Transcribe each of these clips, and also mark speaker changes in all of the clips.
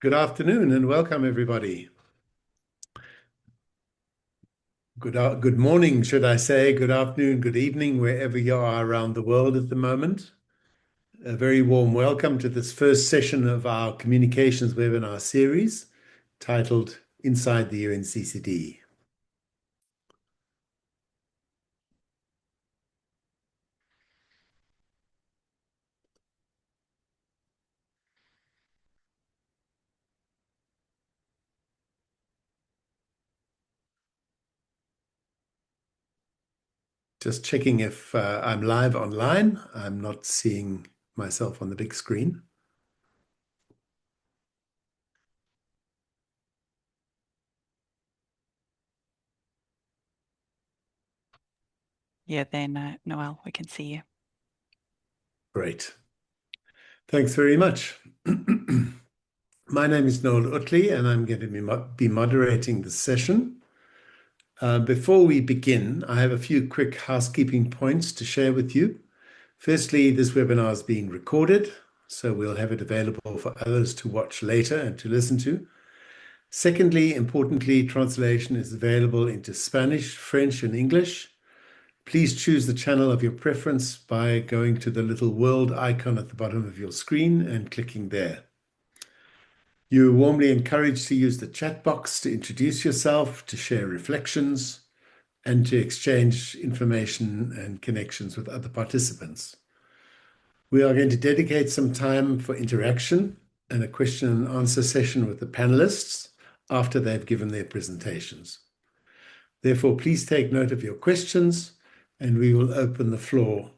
Speaker 1: Good afternoon and welcome, everybody. Good morning, should I say, good afternoon, good evening, wherever you are around the world at the moment. A very warm welcome to this first session of our communications webinar series titled Inside the UNCCD. Just checking if I'm live online. I'm not seeing myself on the big screen.
Speaker 2: Yeah, then Noel, we can see you.
Speaker 1: Great. Thanks very much. My name is Noel Utley, and I'm going to be moderating the session. Before we begin, I have a few quick housekeeping points to share with you. Firstly, this webinar is being recorded, so we'll have it available for others to watch later and to listen to. Secondly, importantly, translation is available into Spanish, French, and English. Please choose the channel of your preference by going to the little world icon at the bottom of your screen and clicking there. You're warmly encouraged to use the chat box to introduce yourself, to share reflections, and to exchange information and connections with other participants. We are going to dedicate some time for interaction and a question and answer session with the panelists after they've given their presentations. Therefore, please take note of your questions and we will open the floor.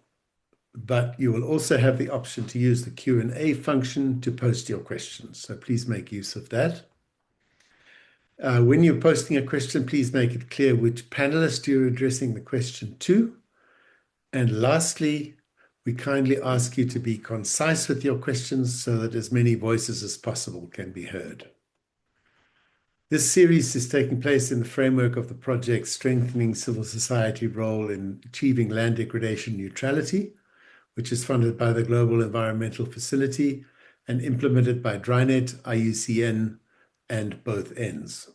Speaker 1: But you will also have the option to use the Q&A function to post your questions. So please make use of that. When you're posting a question, please make it clear which panelist you're addressing the question to. And lastly, we kindly ask you to be concise with your questions so that as many voices as possible can be heard. This series is taking place in the framework of the project Strengthening Civil Society Role in Achieving Land Degradation Neutrality, which is funded by the Global Environmental Facility and implemented by Drynet, IUCN, and both ends.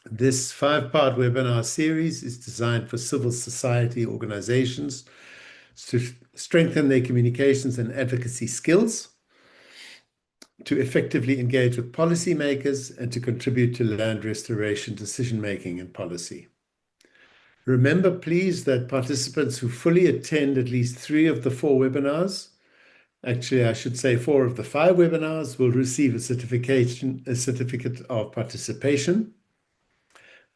Speaker 1: This 5-part webinar series is designed for civil society organizations to strengthen their communications and advocacy skills, to effectively engage with policymakers, and to contribute to land restoration decision-making and policy. Remember, please, that participants who fully attend at least 3 of the 4 webinars, actually, I should say 4 of the 5 webinars, will receive a certificate of participation.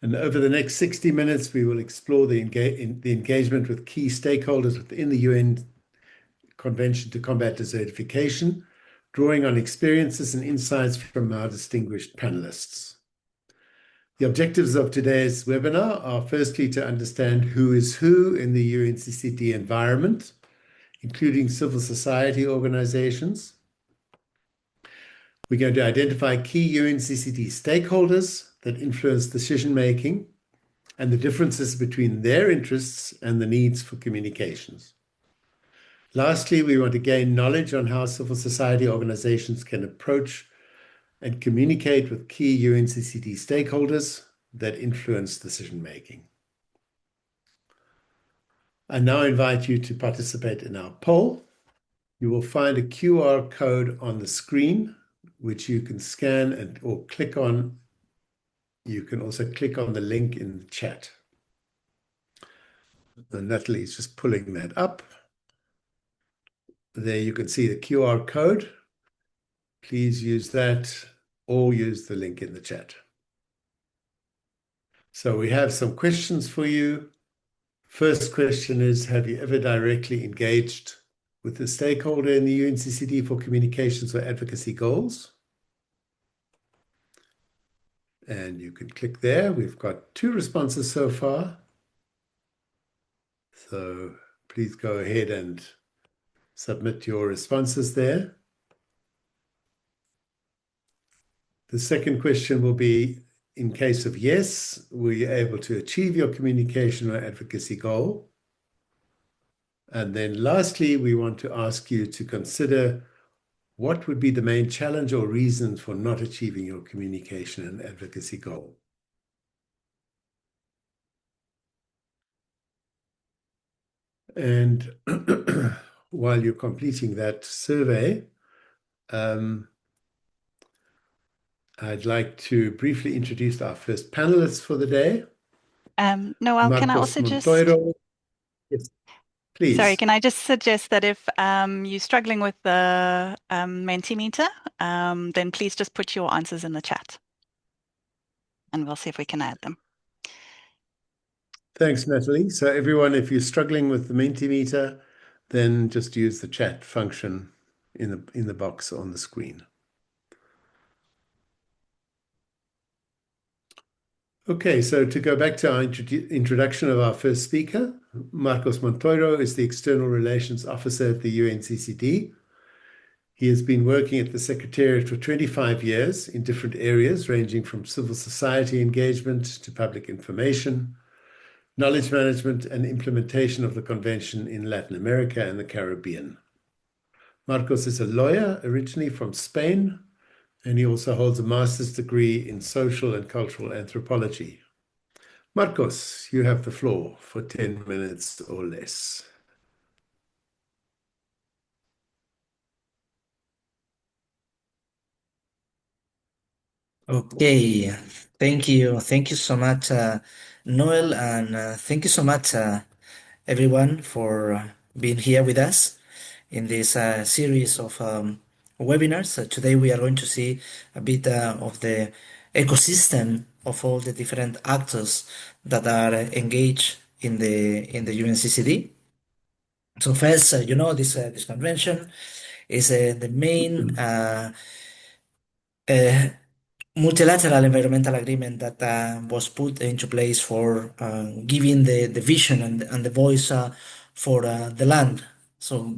Speaker 1: And over the next 60 minutes, we will explore the engagement with key stakeholders within the UN Convention to Combat Desertification, drawing on experiences and insights from our distinguished panelists. The objectives of today's webinar are firstly to understand who is who in the UNCCD environment, including civil society organizations. We're going to identify key UNCCD stakeholders that influence decision-making and the differences between their interests and the needs for communications. Lastly, we want to gain knowledge on how civil society organizations can approach and communicate with key UNCCD stakeholders that influence decision-making. I now invite you to participate in our poll. You will find a QR code on the screen, which you can scan or click on. You can also click on the link in the chat. And Natalie is just pulling that up. There you can see the QR code. Please use that or use the link in the chat. So we have some questions for you. First question is, have you ever directly engaged with a stakeholder in the UNCCD for communications or advocacy goals? And you can click there. We've got 2 responses so far. So please go ahead and submit your responses there. The second question will be, in case of yes, were you able to achieve your communication or advocacy goal? And then lastly, we want to ask you to consider what would be the main challenge or reason for not achieving your communication and advocacy goal? And while you're completing that survey, I'd like to briefly introduce our first panelists for the day.
Speaker 2: Noel, can I
Speaker 1: Marcos
Speaker 2: also
Speaker 1: Montoiro. Yes, please.
Speaker 2: Sorry, can I just suggest that if you're struggling with the Mentimeter, then please just put your answers in the chat and we'll see if we can add them.
Speaker 1: Thanks, Natalie. So everyone, if you're struggling with the Mentimeter, then just use the chat function in the box on the screen. Okay, so to go back to our introduction of our first speaker, Marcos Montoiro is the External Relations Officer at the UNCCD. He has been working at the Secretariat for 25 years in different areas, ranging from civil society engagement to public information, knowledge management, and implementation of the convention in Latin America and the Caribbean. Marcos is a lawyer originally from Spain, and he also holds a master's degree in social and cultural anthropology. Marcos, you have the floor for 10 minutes or less.
Speaker 3: Okay, thank you. Thank you so much, Noel, and thank you so much, everyone, for being here with us in this series of webinars. Today we are going to see a bit of the ecosystem of all the different actors that are engaged in the UNCCD. So first, this convention is the main multilateral environmental agreement that was put into place for giving the vision and the voice for the land. So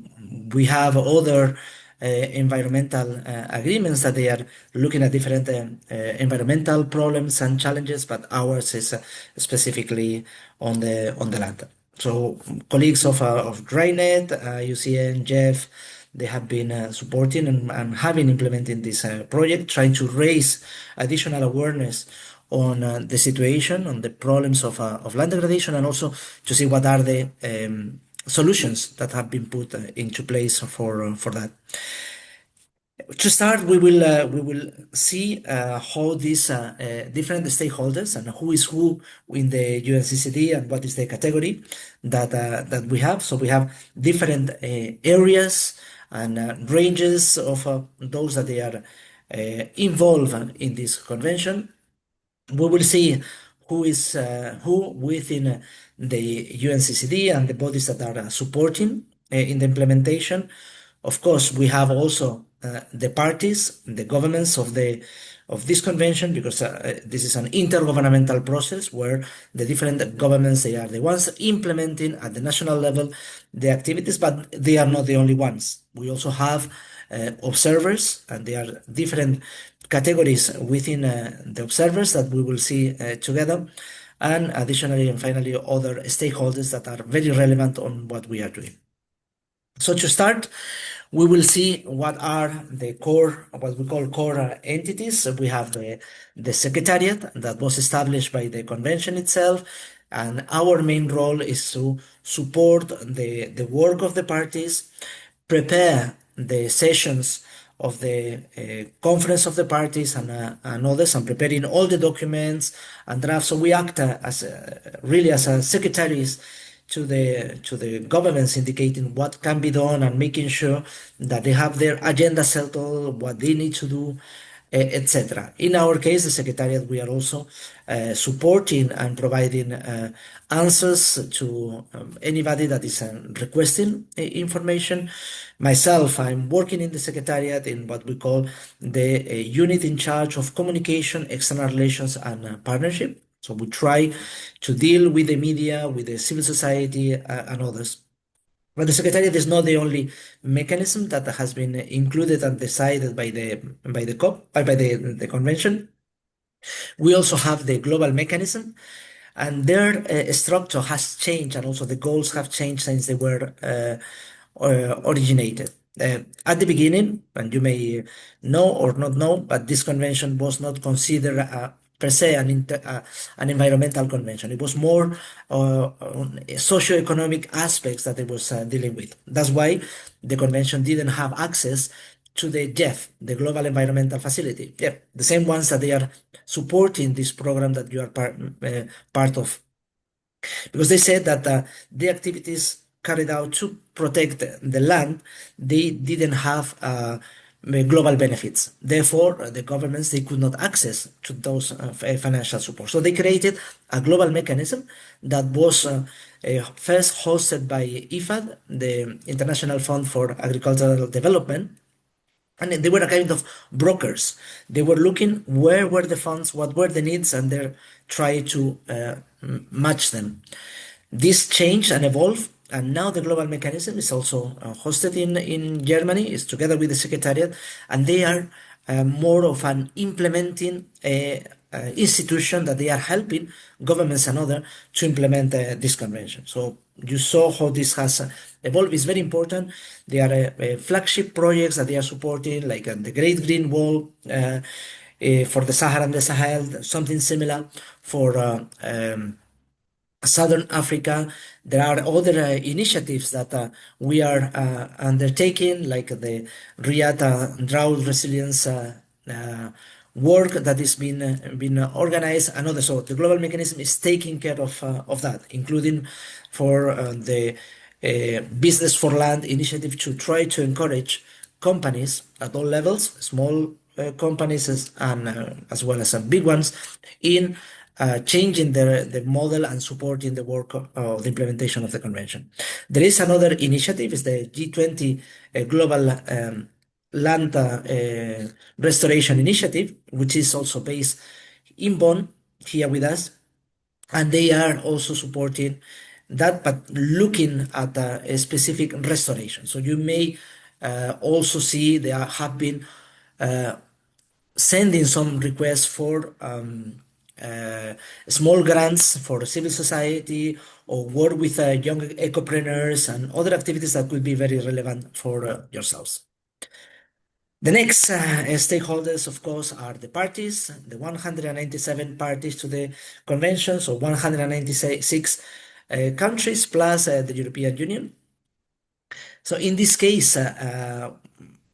Speaker 3: we have other environmental agreements that they are looking at different environmental problems and challenges, but ours is specifically on the land. So colleagues of Drynet, IUCN, Jeff, they have been supporting and having implemented this project, trying to raise additional awareness on the situation, on the problems of land degradation, and also to see what are the solutions that have been put into place for that. To start, we will see how these different stakeholders and who is who in the UNCCD and what is the category that we have. So we have different areas and ranges of those that they are involved in this convention. We will see who within the UNCCD and the bodies that are supporting in the implementation. Of course, we have also the parties, the governments of this convention, because this is an intergovernmental process where the different governments, they are the ones implementing at the national level the activities, but they are not the only ones. We also have observers, and there are different categories within the observers that we will see together, and additionally and finally other stakeholders that are very relevant on what we are doing. So to start, we will see what are the core, what we call core entities. We have the secretariat that was established by the convention itself, and our main role is to support the work of the parties, prepare the sessions of the conference of the parties and others, and preparing all the documents and drafts. So we act really as a secretaries to the governments, indicating what can be done and making sure that they have their agenda settled, what they need to do, etc. In our case, the Secretariat, we are also supporting and providing answers to anybody that is requesting information. Myself, I'm working in the Secretariat in what we call the unit in charge of communication, external relations, and partnership. So we try to deal with the media, with the civil society, and others. But the Secretariat is not the only mechanism that has been included and decided by the convention. We also have the global mechanism, and their structure has changed, and also the goals have changed since they were originated. At the beginning, and you may know or not know, but this convention was not considered per se an environmental convention. It was more socioeconomic aspects that it was dealing with. That's why the convention didn't have access to the GEF, the Global Environmental Facility. Yeah, the same ones that they are supporting this program that you are part of. Because they said that the activities carried out to protect the land, they didn't have global benefits. Therefore, the governments, they could not access to those financial support. So they created a global mechanism that was first hosted by IFAD, the International Fund for Agricultural Development. And they were a kind of brokers. They were looking where were the funds, what were the needs, and they tried to match them. This changed and evolved, and now the global mechanism is also hosted in Germany. It's together with the Secretariat, and they are more of an implementing institution that they are helping governments and others to implement this convention. So you saw how this has evolved. It's very important. There are flagship projects that they are supporting, like the Great Green Wall for the Sahara and the Sahel, something similar for Southern Africa. There are other initiatives that we are undertaking, like the Riyadh drought resilience work that is being organized, and others. So the global mechanism is taking care of that, including for the Business for Land initiative to try to encourage companies at all levels, small companies and as well as big ones, in changing the model and supporting the work of the implementation of the convention. There is another initiative, is the G20 Global Land Restoration Initiative, which is also based in Bonn, here with us, and they are also supporting that, but looking at a specific restoration. So you may also see they have been sending some requests for small grants for civil society, or work with young ecopreneurs and other activities that could be very relevant for yourselves. The next stakeholders, of course, are the parties, the 197 parties to the convention, so 196 countries plus the European Union. So in this case,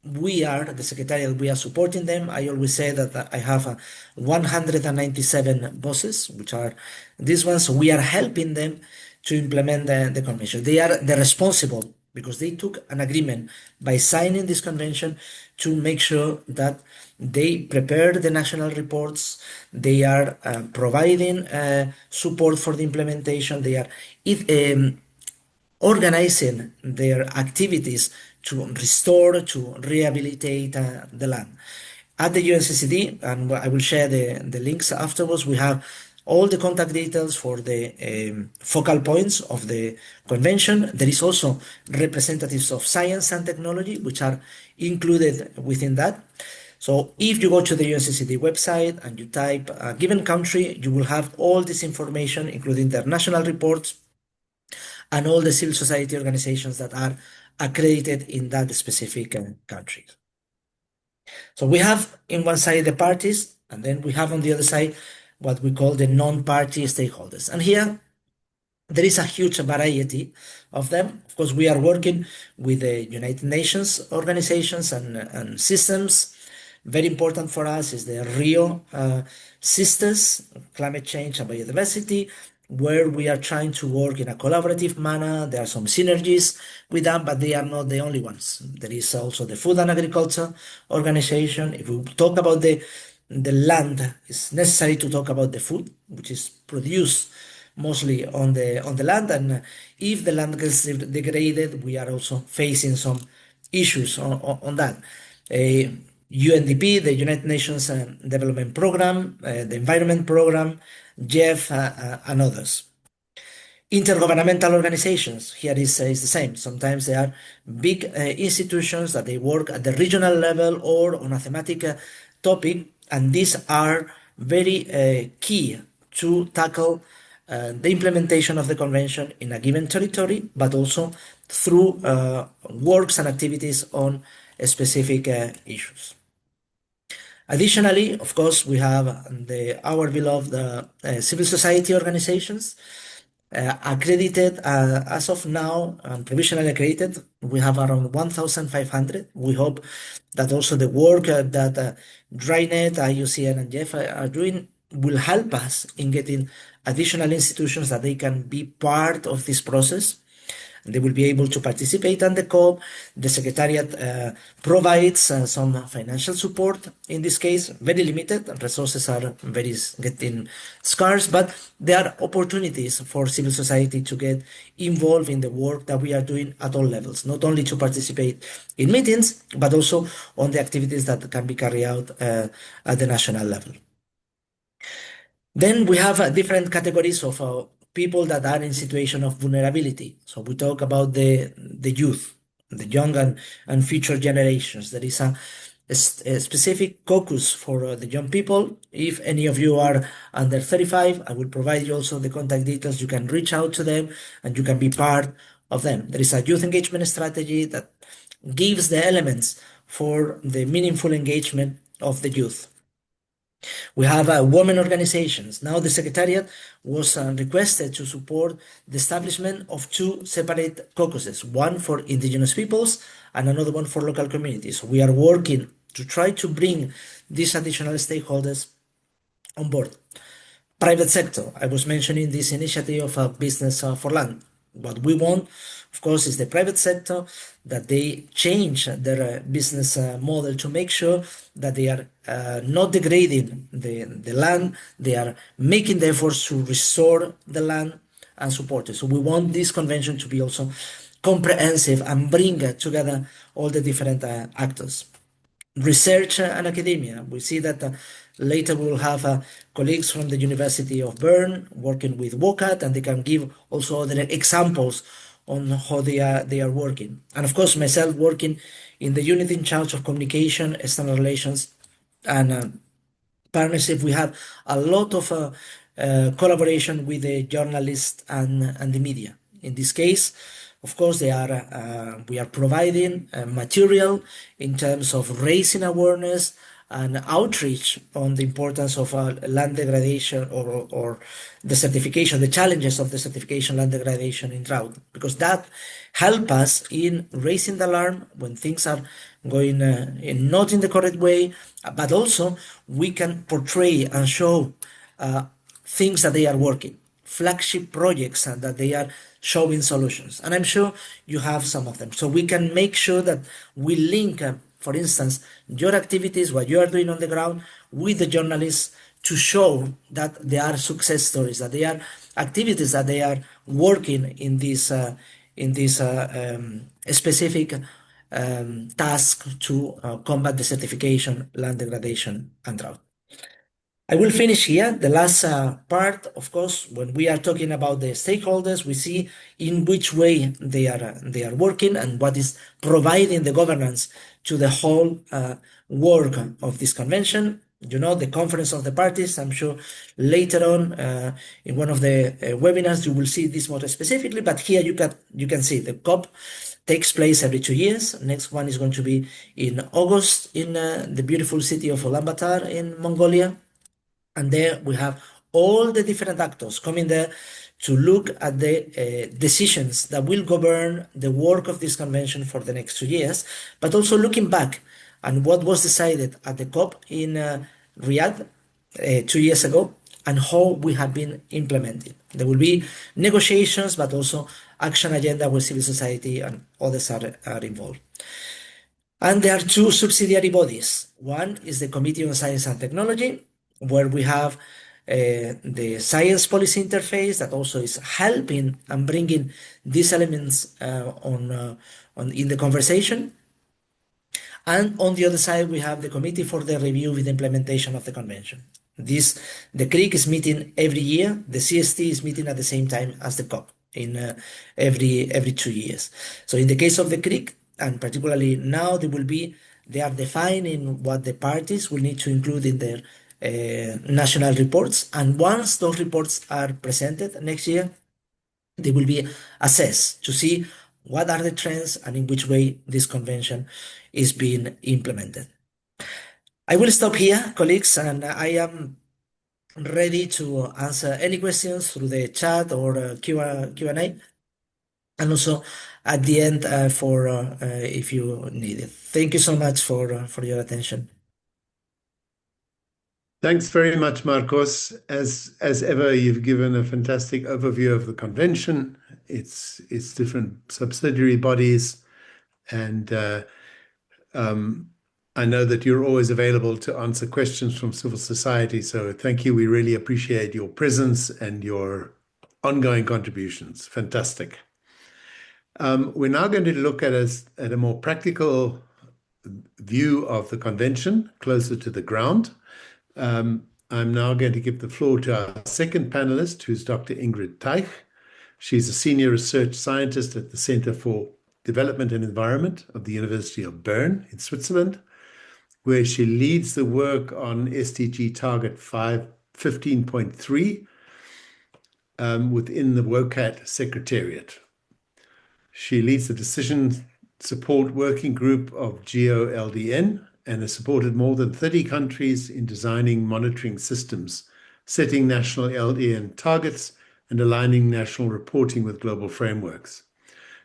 Speaker 3: we are, the Secretariat, we are supporting them. I always say that I have 197 bosses, which are these ones. We are helping them to implement the convention. They are the responsible because they took an agreement by signing this convention to make sure that they prepare the national reports, they are providing support for the implementation, they are organizing their activities to restore, to rehabilitate the land. At the UNCCD, and I will share the links afterwards, we have all the contact details for the focal points of the convention. There is also representatives of science and technology, which are included within that. So if you go to the UNCCD website and you type a given country, you will have all this information, including their national reports and all the civil society organizations that are accredited in that specific country. So we have in one side the parties, and then we have on the other side what we call the non-party stakeholders. And here there is a huge variety of them. Of course, we are working with the United Nations organizations and systems. Very important for us is the Rio Sisters, Climate Change and Biodiversity, where we are trying to work in a collaborative manner. There are some synergies with them, but they are not the only ones. There is also the Food and Agriculture Organization. If we talk about the land, it's necessary to talk about the food, which is produced mostly on the land. And if the land gets degraded, we are also facing some issues on that. UNDP, the United Nations Development Program, the Environment Program, JEF, and others. Intergovernmental organizations, here is the same. Sometimes they are big institutions that they work at the regional level or on a thematic topic, and these are very key to tackle the implementation of the convention in a given territory, but also through works and activities on specific issues. Additionally, of course, we have our beloved civil society organizations accredited as of now, provisionally accredited. We have around 1,500. We hope that also the work that Drynet, IUCN, and JEF are doing will help us in getting additional institutions that they can be part of this process. They will be able to participate on the COP. The Secretariat provides some financial support. In this case, very limited. Resources are getting scarce, but there are opportunities for civil society to get involved in the work that we are doing at all levels, not only to participate in meetings, but also on the activities that can be carried out at the national level. Then we have different categories of people that are in situation of vulnerability. So we talk about the youth, the young and future generations. There is a specific caucus for the young people. If any of you are under 35, I will provide you also the contact details. You can reach out to them and you can be part of them. There is a youth engagement strategy that gives the elements for the meaningful engagement of the youth. We have women organizations. Now the Secretariat was requested to support the establishment of two separate caucuses, one for indigenous peoples and another one for local communities. We are working to try to bring these additional stakeholders on board. Private sector, I was mentioning this initiative of Business for Land. What we want, of course, is the private sector that they change their business model to make sure that they are not degrading the land. They are making the efforts to restore the land and support it. So we want this convention to be also comprehensive and bring together all the different actors. Research and academia. We see that later we will have colleagues from the University of Bern working with WOCAT, and they can give also other examples on how they are working. And of course, myself working in the unit in charge of communication, external relations, and partnership. We have a lot of collaboration with the journalists and the media. In this case, of course, we are providing material in terms of raising awareness and outreach on the importance of land degradation or the certification, the challenges of the certification land degradation in drought, because that helps us in raising the alarm when things are going not in the correct way, but also we can portray and show things that they are working. flagship projects that they are showing solutions. And I'm sure you have some of them. So we can make sure that we link, for instance, your activities, what you are doing on the ground, with the journalists to show that there are success stories, that there are activities that they are working in this specific task to combat desertification, land degradation, and drought. I will finish here. The last part, of course, when we are talking about the stakeholders, we see in which way they are working and what is providing the governance to the whole work of this convention. You know, the conference of the parties. I'm sure later on in one of the webinars you will see this more specifically. But here you can see the COP takes place every 2 years. Next one is going to be in August in the beautiful city of Ulaanbaatar in Mongolia. And there we have all the different actors coming there to look at the decisions that will govern the work of this convention for the next 2 years, but also looking back on what was decided at the COP in Riyadh 2 years ago and how we have been implementing. There will be negotiations, but also action agenda where civil society and others are involved. And there are two subsidiary bodies. One is the Committee on Science and Technology, where we have the science policy interface that also is helping and bringing these elements in the conversation. And on the other side, we have the Committee for the Review with Implementation of the Convention. The CRIC is meeting every year. The CST is meeting at the same time as the COP in every 2 years. So in the case of the CRIC, and particularly now, they are defining what the parties will need to include in their national reports. And once those reports are presented next year, they will be assessed to see what are the trends and in which way this convention is being implemented. I will stop here, colleagues, and I am ready to answer any questions through the chat or Q&A, and also at the end if you need it. Thank you so much for your attention.
Speaker 1: Thanks very much, Marcos. As ever, you've given a fantastic overview of the convention, its different subsidiary bodies, and I know that you're always available to answer questions from civil society. So thank you. We really appreciate your presence and your ongoing contributions. Fantastic. We're now going to look at a more practical view of the convention, closer to the ground. I'm now going to give the floor to our second panelist, who's Dr. Ingrid Teich. She's a senior research scientist at the Center for Development and Environment of the University of Bern in Switzerland, where she leads the work on SDG Target 15.3 within the WOCAT Secretariat. She leads the decision support working group of GOLDN and has supported more than 30 countries in designing monitoring systems, setting national LDN targets, and aligning national reporting with global frameworks.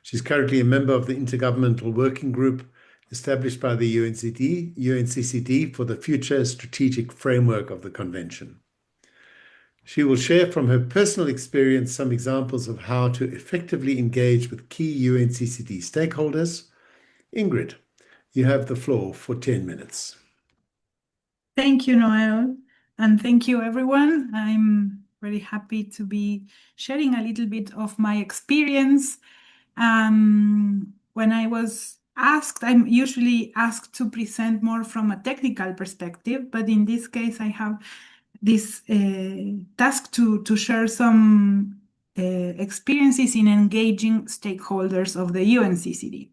Speaker 1: She's currently a member of the Intergovernmental Working Group established by the UNCCD for the future strategic framework of the Convention. She will share from her personal experience some examples of how to effectively engage with key UNCCD stakeholders. Ingrid, you have the floor for 10 minutes.
Speaker 4: Thank you, Noel, and thank you, everyone. I'm very happy to be sharing a little bit of my experience. When I was asked, I'm usually asked to present more from a technical perspective, but in this case, I have this task to share some experiences in engaging stakeholders of the UNCCD,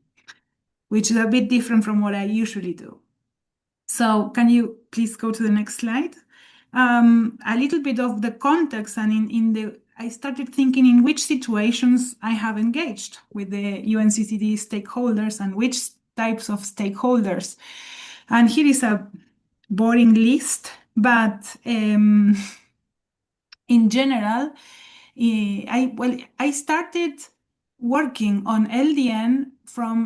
Speaker 4: which is a bit different from what I usually do. So can you please go to the next slide? A little bit of the context, and I started thinking in which situations I have engaged with the UNCCD stakeholders and which types of stakeholders. And here is a boring list, but in general, I started working on LDN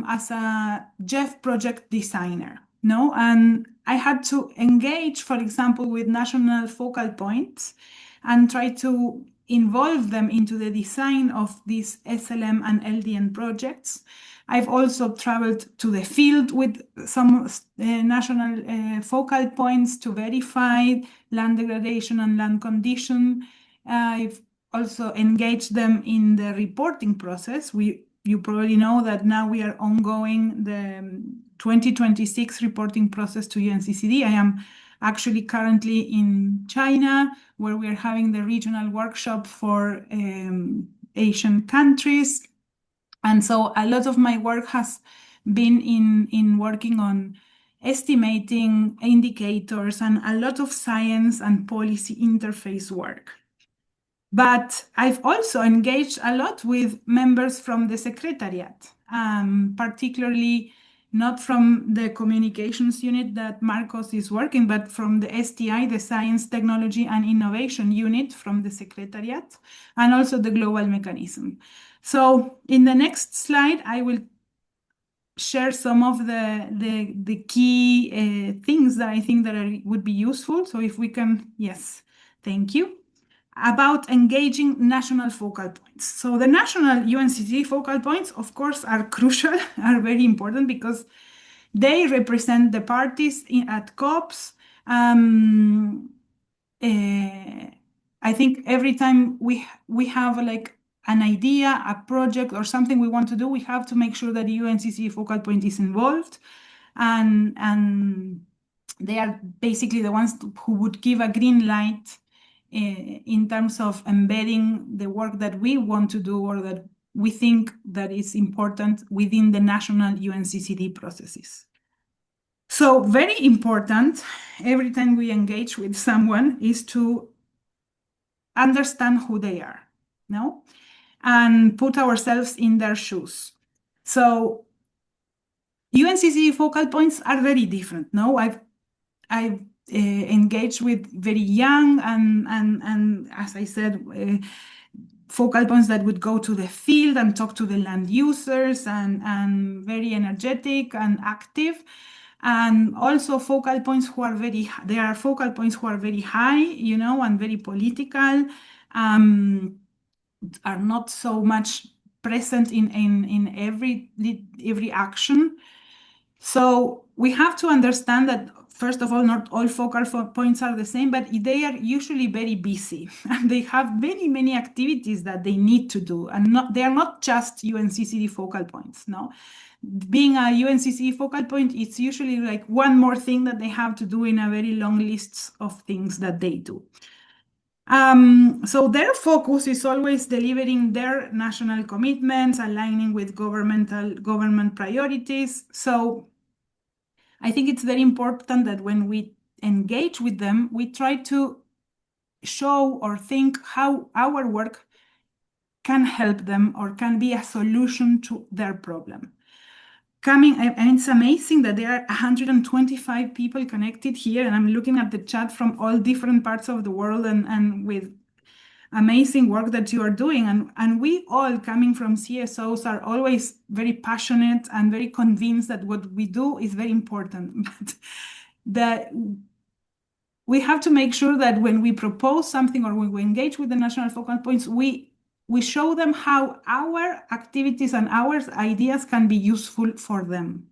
Speaker 4: as a Jeff project designer, and I had to engage, for example, with national focal points and try to involve them into the design of these SLM and LDN projects. I've also traveled to the field with some national focal points to verify land degradation and land condition. I've also engaged them in the reporting process. You probably know that now we are ongoing the 2026 reporting process to UNCCD. I am actually currently in China, where we are having the regional workshop for Asian countries. And so a lot of my work has been in working on estimating indicators and a lot of science and policy interface work. But I've also engaged a lot with members from the Secretariat, particularly not from the communications unit that Marcos is working, but from the STI, the Science, Technology and Innovation unit from the Secretariat, and also the global mechanism. So in the next slide, I will share some of the key things that I think that would be useful. So if we can, yes, thank you. About engaging national focal points. So the national UNCCD focal points, of course, are crucial, are very important because they represent the parties at COPs. I think every time we have like an idea, a project or something we want to do, we have to make sure that the UNCCD focal point is involved, and they are basically the ones who would give a green light in terms of embedding the work that we want to do or that we think that is important within the national UNCCD processes. So very important, every time we engage with someone, is to understand who they are, no? And put ourselves in their shoes. So UNCCD focal points are very different, no? I've engaged with very young and as I said, focal points that would go to the field and talk to the land users and very energetic and active. And also focal points who are there are focal points who are very high, you know, and very political, are not so much present in every action. So we have to understand that, first of all, not all focal points are the same, but they are usually very busy and they have many activities that they need to do, and they are not just UNCCD focal points, no? Being a UNCCD focal point, it's usually like one more thing that they have to do in a very long list of things that they do. So their focus is always delivering their national commitments, aligning with government priorities. So I think it's very important that when we engage with them, we try to show or think how our work can help them or can be a solution to their problem. And it's amazing that there are 125 people connected here, and I'm looking at the chat from all different parts of the world and with amazing work that you are doing. And we all, coming from CSOs, are always very passionate and very convinced that what we do is very important. But that we have to make sure that when we propose something or when we engage with the national focal points, we show them how our activities and our ideas can be useful for them.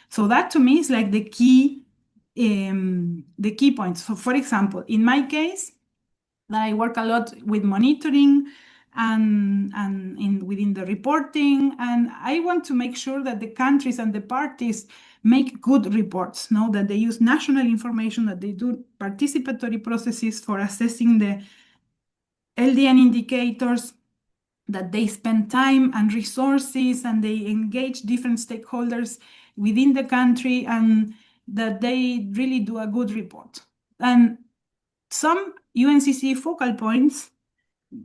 Speaker 4: So that to me is like the key points. So for example, in my case, I work a lot with monitoring and within the reporting, and I want to make sure that the countries and the parties make good reports, know that they use national information, that they do participatory processes for assessing the LDN indicators, that they spend time and resources and they engage different stakeholders within the country, and that they really do a good report. And some UNCCD focal points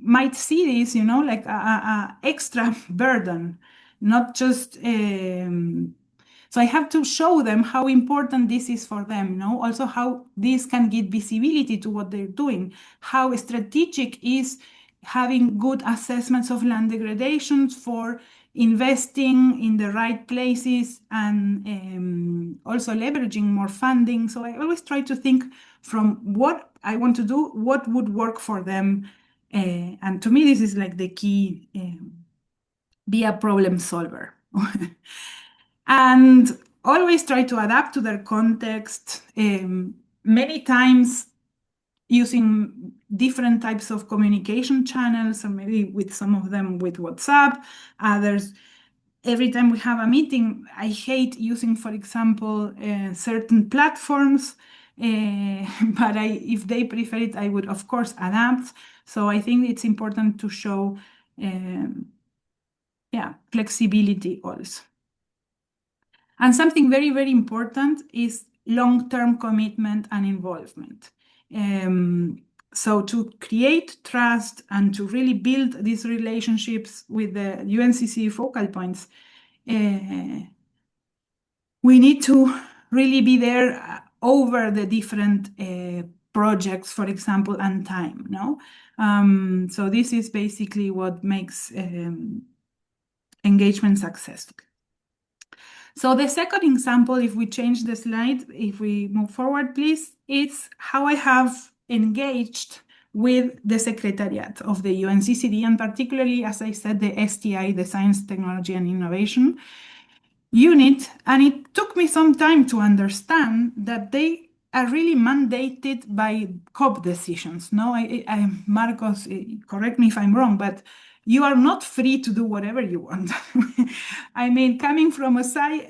Speaker 4: might see this, you know, like a extra burden, not just so I have to show them how important this is for them, you know, also how this can give visibility to what they're doing, how strategic is having good assessments of land degradation for investing in the right places and also leveraging more funding. So I always try to think from what I want to do, what would work for them And to me, this is like the key, be a problem solver. And always try to adapt to their context. Many times using different types of communication channels, or maybe with some of them with WhatsApp, others. Every time we have a meeting, I hate using, for example, certain platforms, but if they prefer it, I would, of course, adapt. So I think it's important to show, flexibility also. And something very, very important is long-term commitment and involvement. So to create trust and to really build these relationships with the UNCCD focal points, we need to really be there over the different projects, for example, and time. No, so this is basically what makes engagement successful. So the second example, if we change the slide, if we move forward, please, it's how I have engaged with the Secretariat of the UNCCD, and particularly, as I said, the STI, the Science, Technology, and Innovation unit. And it took me some time to understand that they are really mandated by COP decisions. No, Marcos, correct me if I'm wrong, but you are not free to do whatever you want. I mean, coming from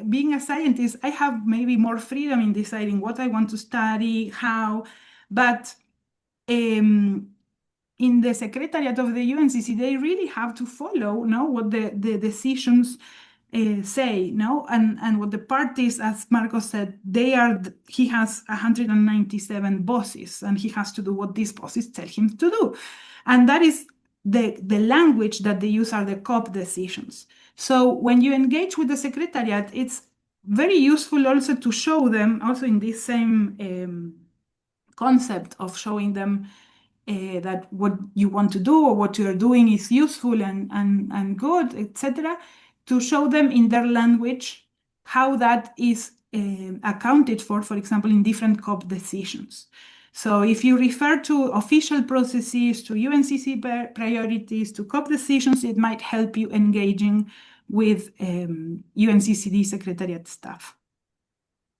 Speaker 4: being a scientist, I have maybe more freedom in deciding what I want to study, how, but in the Secretariat of the UNCCD, they really have to follow, what the decisions say, and what the parties, as Marcos said, he has 197 bosses, and he has to do what these bosses tell him to do. And that is the language that they use are the COP decisions. So when you engage with the Secretariat, it's very useful also to show them, also in this same concept of showing them that what you want to do or what you're doing is useful and good, etc., to show them in their language how that is accounted for example, in different COP decisions. So if you refer to official processes, to UNCCD priorities, to COP decisions, it might help you engaging with UNCCD Secretariat staff.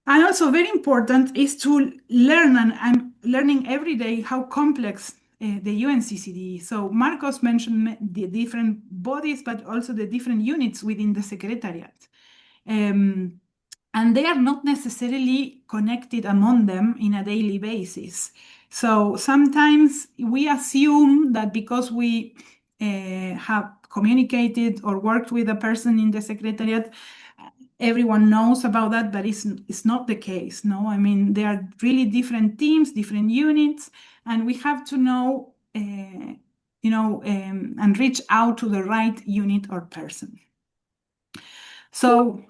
Speaker 4: And also very important is to learn, and I'm learning every day how complex the UNCCD is. So Marcos mentioned the different bodies, but also the different units within the Secretariat. And they are not necessarily connected among them in a daily basis. So sometimes we assume that because we have communicated or worked with a person in the Secretariat, everyone knows about that, but it's not the case. No, I mean, there are really different teams, different units, and we have to know, and reach out to the right unit or person. So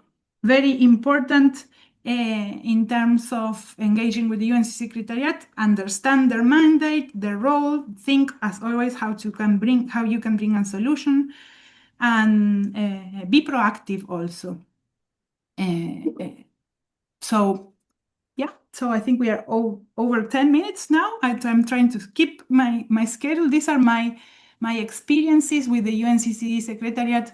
Speaker 4: very important in terms of engaging with the UNC Secretariat, understand their mandate, their role, think as always how you can bring a solution, and be proactive also. So I think we are over 10 minutes now. I'm trying to keep my schedule. These are my experiences with the UNCCD Secretariat.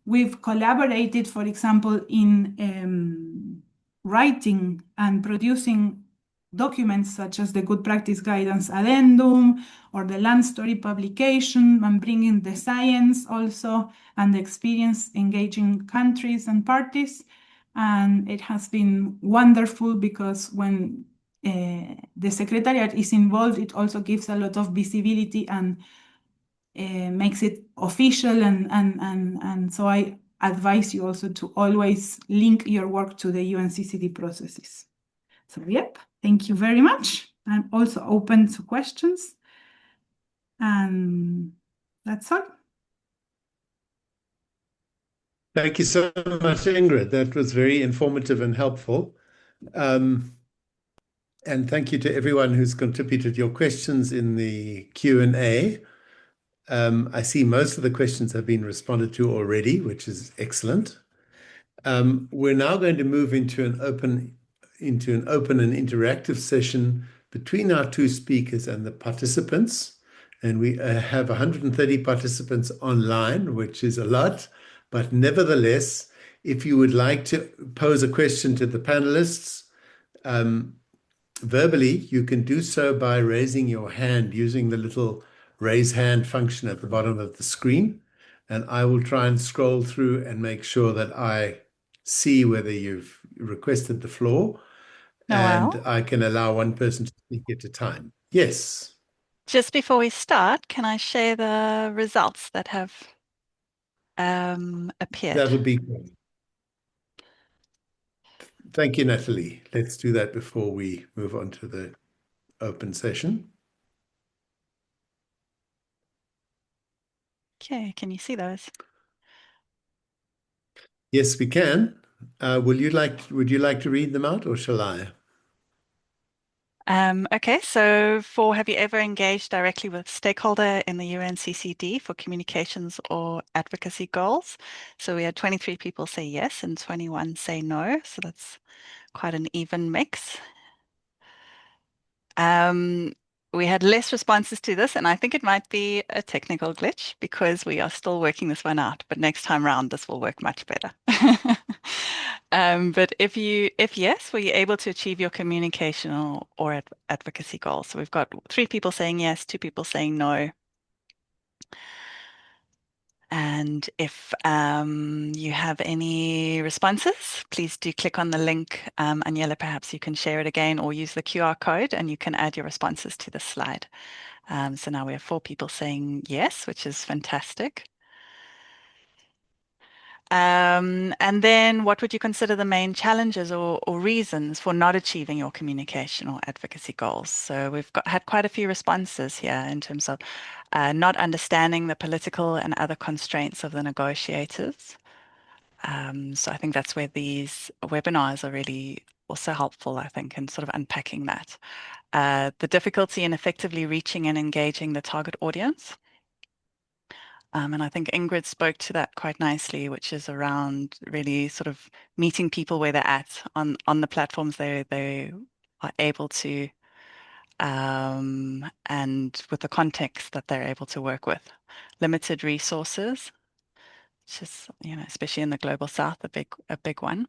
Speaker 4: We've collaborated, for example, in writing and producing documents such as the Good Practice Guidance Addendum or the Land Story publication, and bringing the science also and the experience engaging countries and parties. And it has been wonderful because when the Secretariat is involved, it also gives a lot of visibility and makes it official. And so I advise you also to always link your work to the UNCCD processes. So, yep, thank you very much. I'm also open to questions. And that's all.
Speaker 1: Thank you so much, Ingrid. That was very informative and helpful. And thank you to everyone who's contributed your questions in the Q&A. I see most of the questions have been responded to already, which is excellent. We're now going to move into an open and interactive session between our two speakers and the participants. And we have 130 participants online, which is a lot. But nevertheless, if you would like to pose a question to the panelists verbally, you can do so by raising your hand using the little raise hand function at the bottom of the screen. And I will try and scroll through and make sure that I see whether you've requested the floor. And
Speaker 2: Noel,
Speaker 1: I can allow one person to speak at a time. Yes.
Speaker 2: just before we start, can I share the results that have appeared?
Speaker 1: That would be great. Thank you, Natalie. Let's do that before we move on to the open session.
Speaker 2: Okay, can you see those?
Speaker 1: Yes, we can. Would you like to read them out, or shall I?
Speaker 2: Okay, so have you ever engaged directly with stakeholder in the UNCCD for communications or advocacy goals? So we had 23 people say yes and 21 say no. So that's quite an even mix. We had less responses to this, and I think it might be a technical glitch because we are still working this one out, but next time round, this will work much better. But if yes, were you able to achieve your communication or advocacy goals? So we've got 3 people saying yes, 2 people saying no. And if you have any responses, please do click on the link. Aniela, perhaps you can share it again or use the QR code and you can add your responses to the slide. So now we have 4 people saying yes, which is fantastic. And then what would you consider the main challenges or reasons for not achieving your communication or advocacy goals? So we've had quite a few responses here in terms of not understanding the political and other constraints of the negotiators. So I think that's where these webinars are really also helpful, I think, in sort of unpacking that. The difficulty in effectively reaching and engaging the target audience. And I think Ingrid spoke to that quite nicely, which is around really sort of meeting people where they're at on the platforms they are able to, and with the context that they're able to work with. Limited resources, which is, especially in the global south, a big one.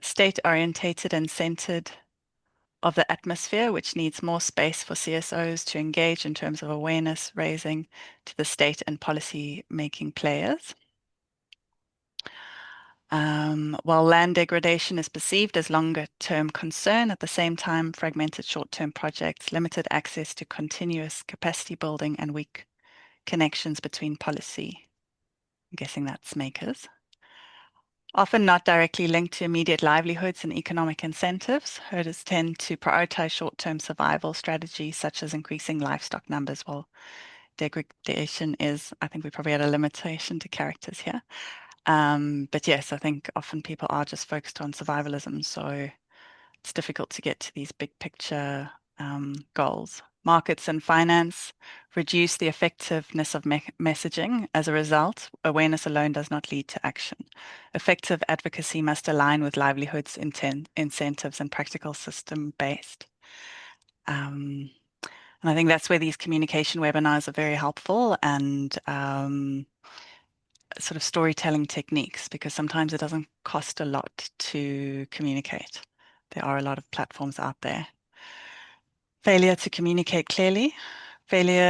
Speaker 2: State-orientated and centered of the atmosphere, which needs more space for CSOs to engage in terms of awareness raising to the state and policy making players. While land degradation is perceived as longer-term concern, at the same time, fragmented short-term projects, limited access to continuous capacity building, and weak connections between policy. I'm guessing that's makers. Often not directly linked to immediate livelihoods and economic incentives, herders tend to prioritize short-term survival strategies such as increasing livestock numbers, while degradation is, I think we probably had a limitation to characters here. But yes, I think often people are just focused on survivalism, so it's difficult to get to these big picture goals. Markets and finance reduce the effectiveness of messaging. As a result, awareness alone does not lead to action. Effective advocacy must align with livelihoods, incentives, and practical system-based. And I think that's where these communication webinars are very helpful, and sort of storytelling techniques, because sometimes it doesn't cost a lot to communicate. There are a lot of platforms out there. Failure to communicate clearly, clearly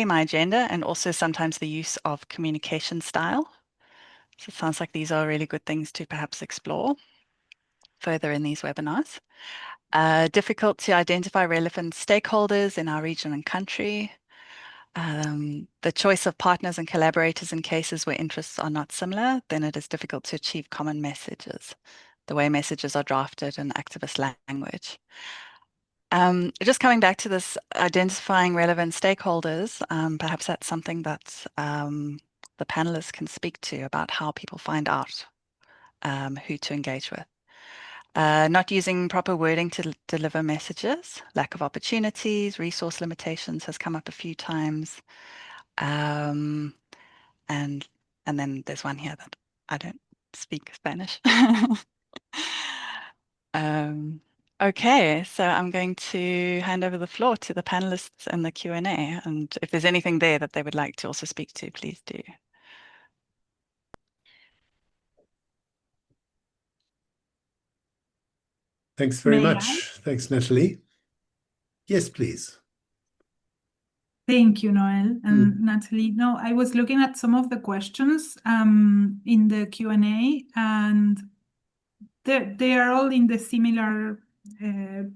Speaker 2: my agenda, and also sometimes the use of communication style. So it sounds like these are really good things to perhaps explore further in these webinars. Difficult to identify relevant stakeholders in our region and country. The choice of partners and collaborators in cases where interests are not similar, then it is difficult to achieve common messages, the way messages are drafted in activist language. Just coming back to this identifying relevant stakeholders, perhaps that's something that the panelists can speak to about how people find out who to engage with. Not using proper wording to deliver messages, lack of opportunities, resource limitations has come up a few times. And then there's one here that I don't speak Spanish. Okay, so I'm going to hand over the floor to the panelists and the Q&A. And if there's anything there that they would like to also speak to, please do.
Speaker 1: Thanks very
Speaker 4: May
Speaker 1: much. Thanks, Natalie. Yes, please.
Speaker 4: Thank you, Noel and Natalie. No, I was looking at some of the questions in the Q&A, and they are all in the similar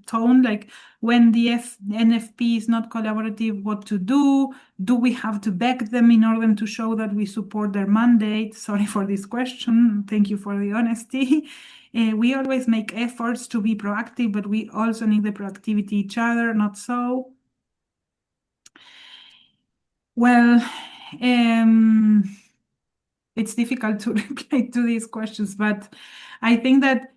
Speaker 4: tone, like when the NFP is not collaborative, what to do? Do we have to back them in order to show that we support their mandate? Sorry for this question. Thank you for the honesty. We always make efforts to be proactive, but we also need the proactivity each other, not so. Well, it's difficult to reply to these questions, but I think that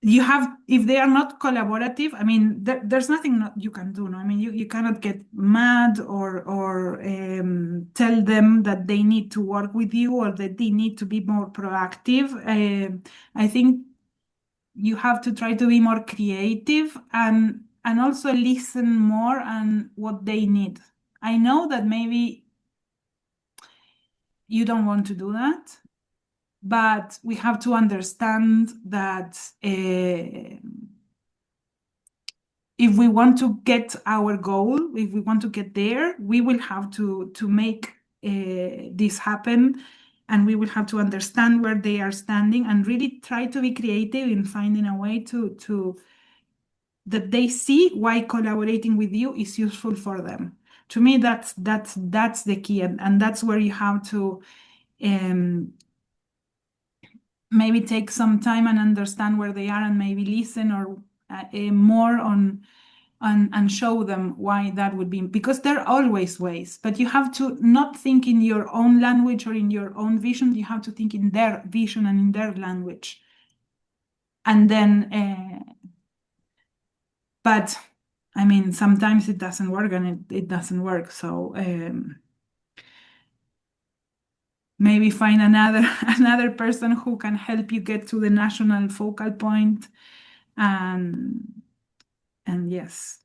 Speaker 4: you have, if they are not collaborative, I mean, there's nothing you can do. No, I mean, you cannot get mad or tell them that they need to work with you or that they need to be more proactive. I think you have to try to be more creative and also listen more on what they need. I know that maybe you don't want to do that, but we have to understand that if we want to get our goal, if we want to get there, we will have to make this happen, and we will have to understand where they are standing and really try to be creative in finding a way to that they see why collaborating with you is useful for them. To me, that's the key, and that's where you have to maybe take some time and understand where they are, and maybe listen or more on and show them why that would be, because there are always ways, but you have to not think in your own language or in your own vision. You have to think in their vision and in their language. And then, but I mean, sometimes it doesn't work, and it doesn't work. So maybe find another person who can help you get to the national focal point. And yes,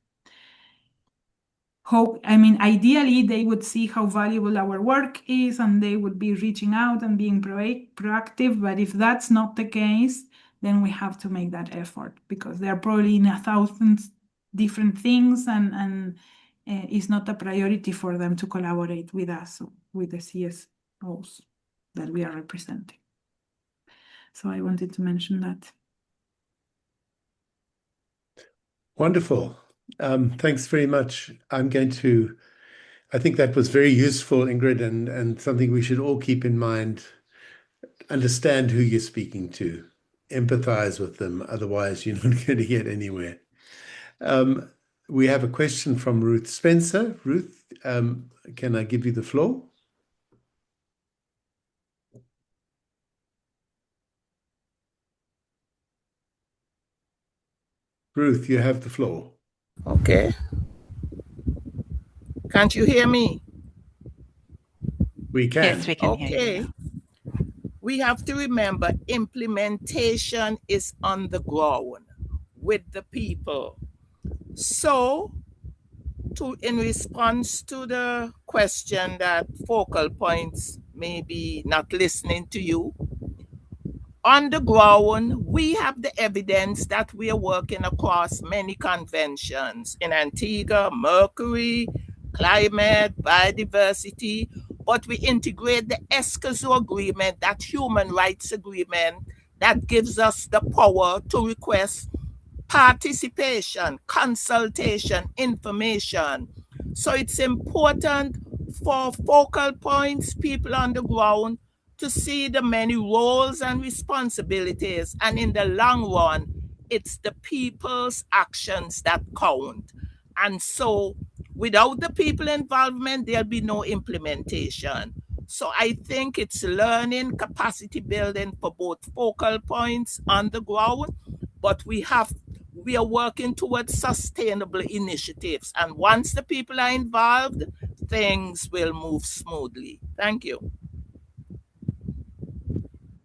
Speaker 4: ideally they would see how valuable our work is, and they would be reaching out and being proactive. But if that's not the case, then we have to make that effort, because they're probably in 1,000 different things, and it's not a priority for them to collaborate with us, with the CSOs that we are representing. So I wanted to mention that.
Speaker 1: Wonderful. Thanks very much. I think that was very useful, Ingrid, and something we should all keep in mind. Understand who you're speaking to, empathize with them, otherwise you're not going to get anywhere. We have a question from Ruth Spencer. Ruth, can I give you the floor? Ruth, you have the floor.
Speaker 5: Okay. Can't you hear me?
Speaker 1: We can.
Speaker 2: Yes, we can hear you.
Speaker 5: We have to remember implementation is on the ground with the people. So, in response to the question that focal points may be not listening to you, on the ground, we have the evidence that we are working across many conventions in Antigua, Mercury, climate, biodiversity, but we integrate the ESCAZO agreement, that human rights agreement, that gives us the power to request participation, consultation, information. So it's important for focal points, people on the ground, to see the many roles and responsibilities. And in the long run, it's the people's actions that count. And so without the people involvement, there'll be no implementation. So I think it's learning, capacity building for both focal points on the ground, but we are working towards sustainable initiatives. And once the people are involved, things will move smoothly. Thank you.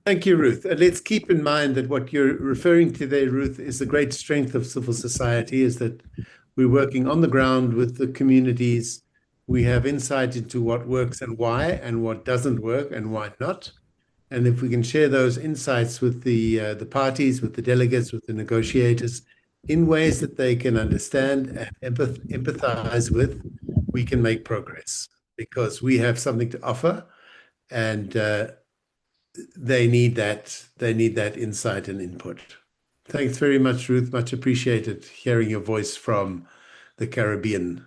Speaker 1: Thank you, Ruth. And let's keep in mind that what you're referring to there, Ruth, is the great strength of civil society, is that we're working on the ground with the communities. We have insight into what works and why, and what doesn't work and why not. And if we can share those insights with the parties, with the delegates, with the negotiators, in ways that they can understand and empathize with, we can make progress because we have something to offer, and they need that. They need that insight and input. Thanks very much, Ruth. Much appreciated hearing your voice from the Caribbean.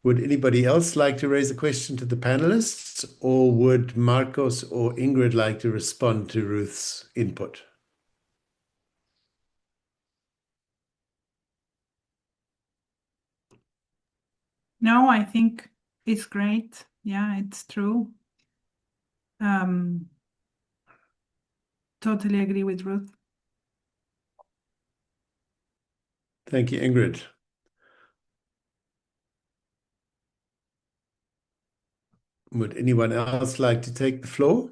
Speaker 1: Would anybody else like to raise a question to the panelists, or would Marcos or Ingrid like to respond to Ruth's input?
Speaker 4: No, I think it's great. Yeah, it's true. Totally agree with Ruth.
Speaker 1: Thank you, Ingrid. Would anyone else like to take the floor?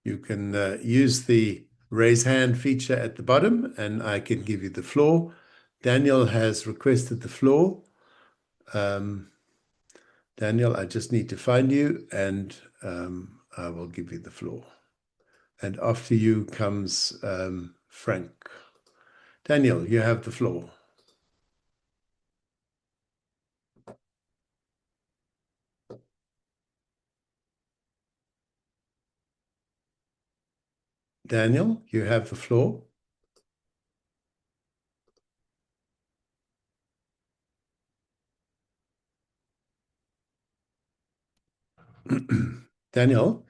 Speaker 1: You can use the raise hand feature at the bottom, and I can give you the floor. Daniel has requested the floor. Daniel, I just need to find you, and I will give you the floor. And after you comes Frank. Daniel, you have the floor. Daniel, you have the floor. Daniel,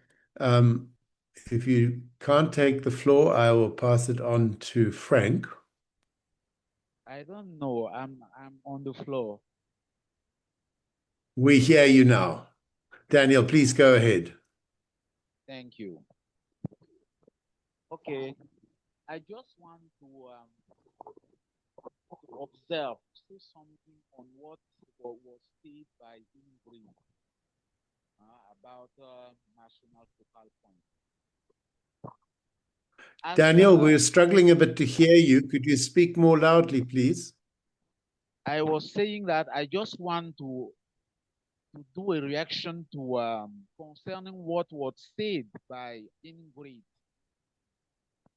Speaker 1: if you can't take the floor, I will pass it on to Frank.
Speaker 6: I don't know. I'm on the floor.
Speaker 1: We hear you now. Daniel, please go ahead.
Speaker 6: Thank you. Okay. I just want to observe, say something on what was said by Ingrid about national focal point.
Speaker 1: Daniel, we're struggling a bit to hear you. Could you speak more loudly, please?
Speaker 6: I was saying that I just want to do a reaction to concerning what was said by Ingrid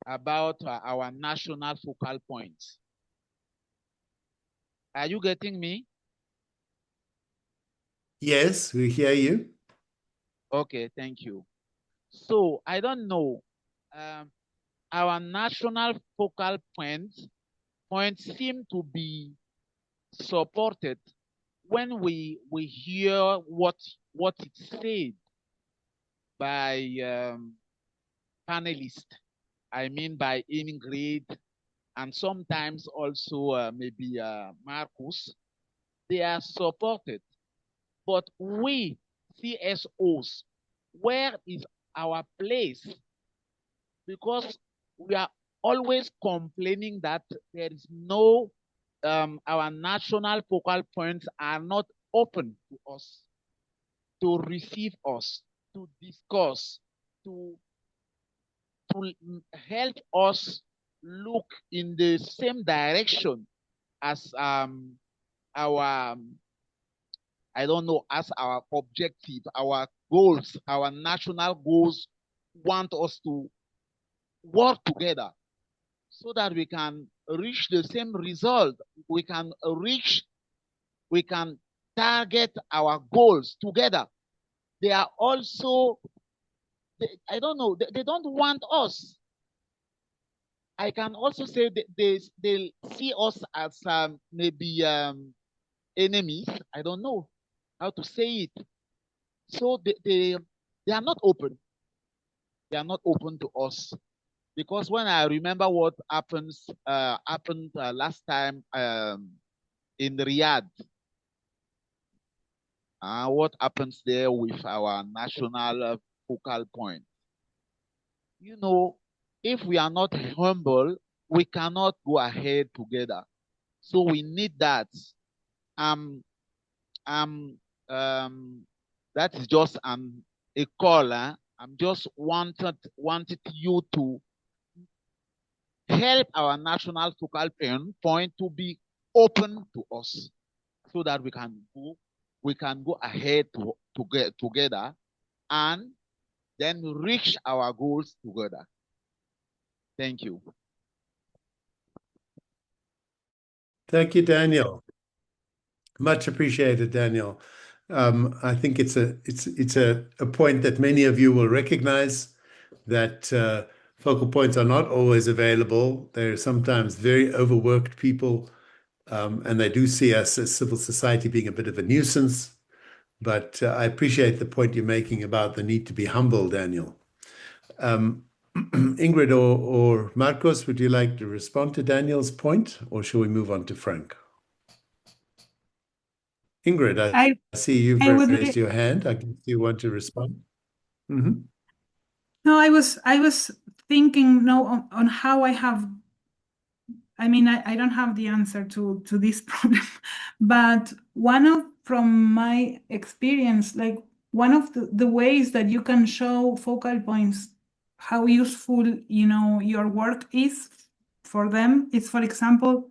Speaker 6: about our national focal points. Are you getting me?
Speaker 1: Yes, we hear you.
Speaker 6: Okay, thank you. So I don't know. Our national focal points seem to be supported when we hear what is said by panelists. I mean by Ingrid, and sometimes also maybe Marcus. They are supported, but we CSOs, where is our place? Because we are always complaining that there is no, our national focal points are not open to us, to receive us, to discuss, to help us look in the same direction as our, I don't know, as our objective, our goals, our national goals want us to work together so that we can reach the same result. We can target our goals together. They are also, I don't know, they don't want us. I can also say they see us as maybe enemies. I don't know how to say it. So they are not open. They are not open to us. Because when I remember what happened last time in Riyadh, what happens there with our national focal point. You know, if we are not humble, we cannot go ahead together. So we need that. That is just an a call. I'm just wanted you to help our national focal point to be open to us, so that we can go ahead to get together and then reach our goals together. Thank you.
Speaker 1: Thank you, Daniel. Much appreciated, Daniel. I think it's a point that many of you will recognize, that focal points are not always available. They're sometimes very overworked people, and they do see us as civil society being a bit of a nuisance. But I appreciate the point you're making about the need to be humble, Daniel. Ingrid or Marcos, would you like to respond to Daniel's point, or shall we move on to Frank? Ingrid, I see you've raised your hand. I guess you want to respond. Mm-hmm.
Speaker 4: No, I was thinking on how I have. I mean, I don't have the answer to this problem, but from my experience, like one of the ways that you can show focal points how useful your work is for them is, for example,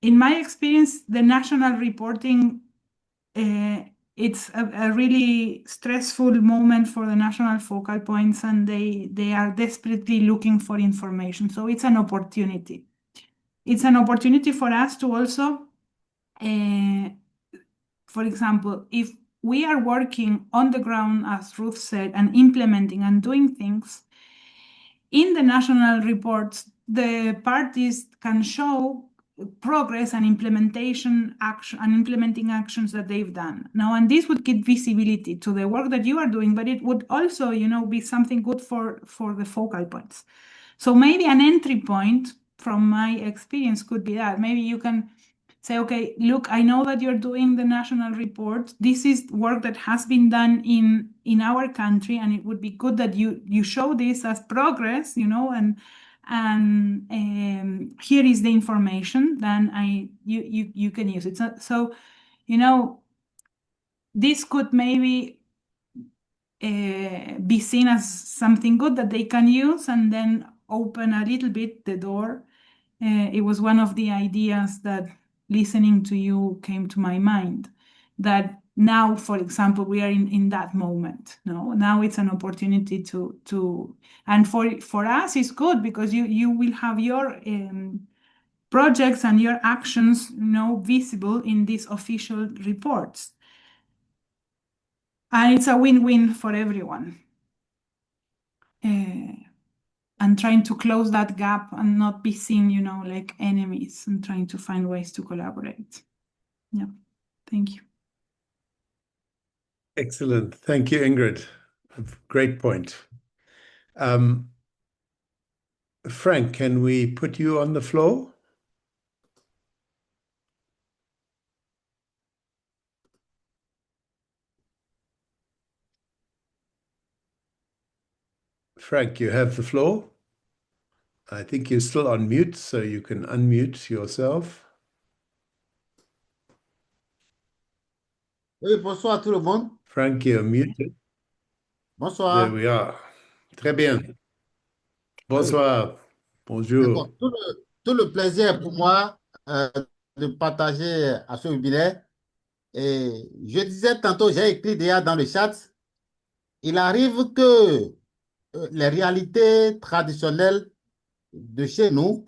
Speaker 4: in my experience, the national reporting. It's a really stressful moment for the national focal points, and they are desperately looking for information. So it's an opportunity. It's an opportunity for us to also, for example, if we are working on the ground, as Ruth said, and implementing and doing things, in the national reports, the parties can show progress and implementing actions that they've done. Now, and this would give visibility to the work that you are doing, but it would also, be something good for the focal points. So maybe an entry point from my experience could be that. Maybe you can say, okay, look, I know that you're doing the national report. This is work that has been done in our country, and it would be good that you show this as progress, and here is the information. Then you can use it. So this could maybe be seen as something good that they can use, and then open a little bit the door. It was one of the ideas that, listening to you, came to my mind, that now, for example, we are in that moment. Now it's an opportunity to and for us it's good, because you will have your projects and your actions visible in these official reports, and it's a win-win for everyone. And trying to close that gap and not be seen, like enemies, and trying to find ways to collaborate. Yeah, thank you.
Speaker 1: Excellent. Thank you, Ingrid. Great point. Frank, can we put you on the floor? Frank, you have the floor. I think you're still on mute, so you can unmute yourself.
Speaker 7: Oui, bonsoir tout le monde.
Speaker 1: Frank, you're muted.
Speaker 7: Bonsoir.
Speaker 1: There we are. Très bien. Bonsoir. Bonjour.
Speaker 7: Tout le plaisir est pour moi de partager à ce webinaire. Et je disais tantôt, j'ai écrit déjà dans le chat, il arrive que les réalités traditionnelles de chez nous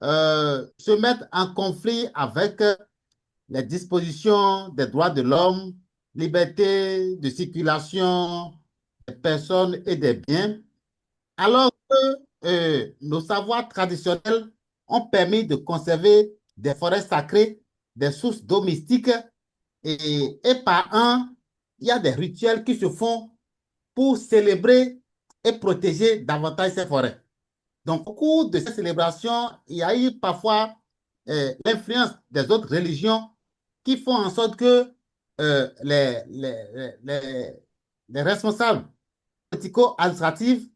Speaker 7: se mettent en conflit avec les dispositions des droits de l'homme, liberté de circulation des personnes et des biens, alors que nos savoirs traditionnels ont permis de conserver des forêts sacrées, des sources d'eau mystiques, et par un, il y a des rituels qui se font pour célébrer et protéger davantage ces forêts. Donc, au cours de ces célébrations, il y a eu parfois l'influence des autres religions qui font en sorte que les responsables politico-administratifs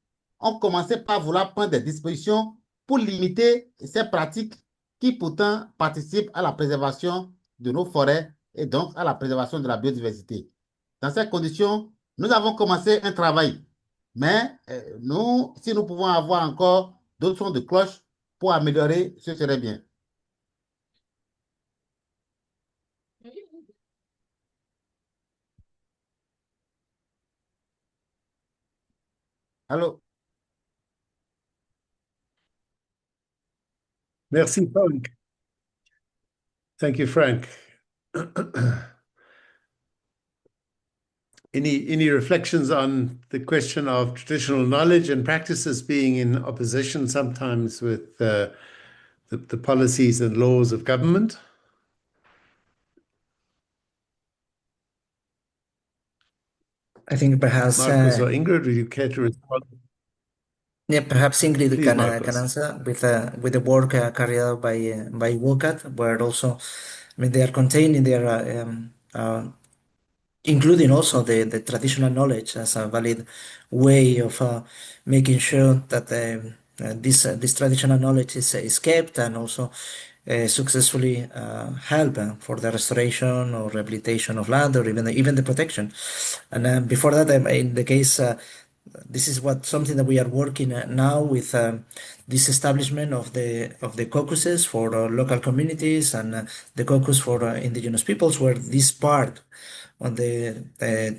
Speaker 7: ont commencé par vouloir prendre des dispositions pour limiter ces pratiques qui pourtant participent à la préservation de nos forêts et donc à la préservation de la biodiversité. Dans ces conditions, nous avons commencé un travail. Mais nous, si nous pouvons avoir encore d'autres sons de cloche pour améliorer, ce serait bien. Allô?
Speaker 1: Merci, Frank. Thank you, Frank. Any reflections on the question of traditional knowledge and practices being in opposition sometimes with the policies and laws of government?
Speaker 3: I think perhaps
Speaker 1: Marcus or Ingrid, would you care to respond?
Speaker 3: yeah, perhaps Ingrid
Speaker 1: Please,
Speaker 3: can
Speaker 1: Marcus.
Speaker 3: answer with the work carried out by WOCAT, where also, I mean, they are contained in their including also the traditional knowledge as a valid way of making sure that this traditional knowledge is kept and also successfully help for the restoration or rehabilitation of land or even the protection. And before that, in the case, this is what something that we are working now with this establishment of the caucuses for local communities and the caucus for indigenous peoples, where this part on the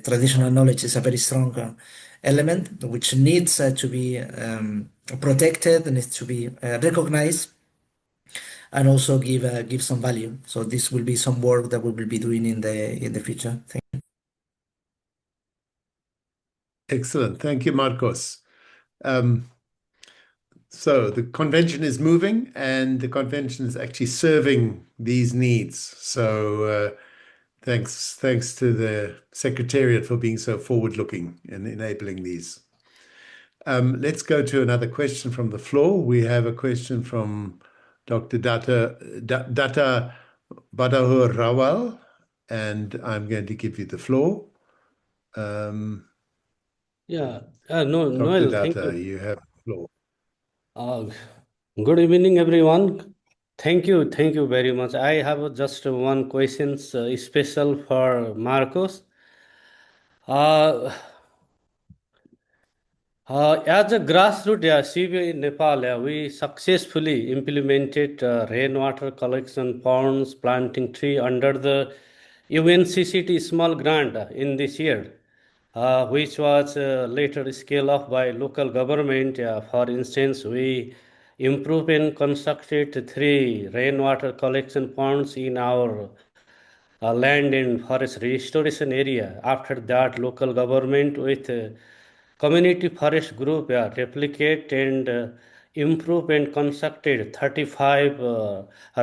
Speaker 3: traditional knowledge is a very strong element which needs to be protected, needs to be recognized, and also give some value. So this will be some work that we will be doing in the future. Thank you.
Speaker 1: Excellent. Thank you, Marcos. So the convention is moving, and the convention is actually serving these needs. So thanks to the Secretariat for being so forward-looking and enabling these. Let's go to another question from the floor. We have a question from Dr. Datta Badahur Rawal, and I'm going to give you the floor.
Speaker 8: Yeah, no,
Speaker 1: Dr.
Speaker 8: Noel, thank
Speaker 1: Datta,
Speaker 8: you.
Speaker 1: you have the floor.
Speaker 8: Good evening, everyone. Thank you very much. I have just one question special for Marcos. As a grassroots CBI in Nepal, we successfully implemented rainwater collection ponds, planting tree under the UNCCD small grant in this year, which was later scaled up by local government. For instance, we improved and constructed 3 rainwater collection ponds in our land and forest restoration area. After that, local government with community forest group replicate and improve and constructed 35